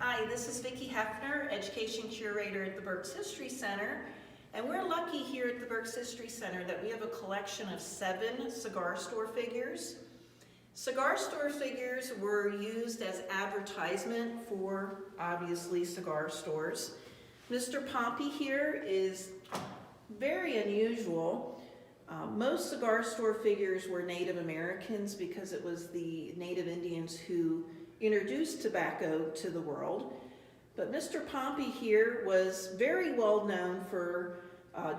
Hi, this is Vicki Hefner, Education Curator at the Berks History Center. And we're lucky here at the Berks History Center that we have a collection of 7 cigar store figures. Cigar store figures were used as advertisement for, obviously, cigar stores. Mr. Pompey here is very unusual. Most cigar store figures were Native Americans because it was the Native Indians who introduced tobacco to the world. But Mr. Pompey here was very well known for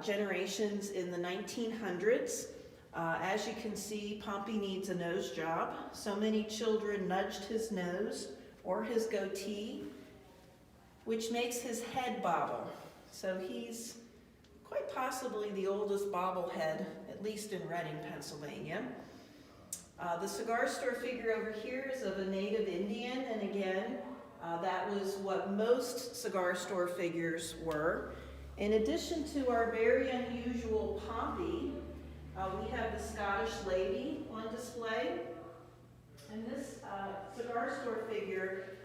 generations in the 1900s. As you can see, Pompey needs a nose job. So many children nudged his nose or his goatee, which makes his head bobble. So he's quite possibly the oldest bobblehead, at least in Reading, Pennsylvania. The cigar store figure over here is of a Native Indian, and again, that was what most cigar store figures were. In addition to our very unusual Pompey, we have the Scottish lady on display. And this cigar store figure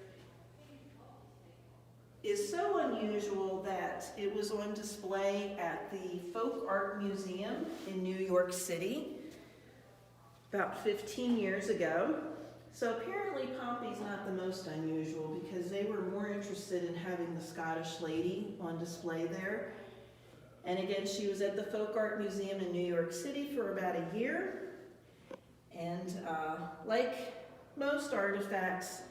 is so unusual that it was on display at the Folk Art Museum in New York City about 15 years ago. So apparently Pompey's not the most unusual because they were more interested in having the Scottish lady on display there. And again, she was at the Folk Art Museum in New York City for about a year. And like most artifacts,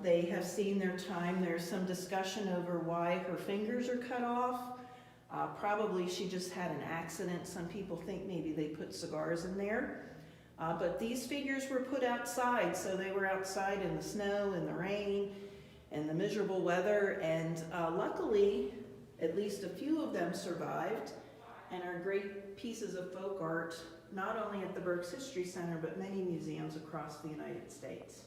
they have seen their time. There's some discussion over why her fingers are cut off. Probably she just had an accident. Some people think maybe they put cigars in there. But these figures were put outside, so they were outside in the snow, in the rain, and the miserable weather, and luckily, at least a few of them survived and are great pieces of folk art, not only at the Berks History Center, but many museums across the United States.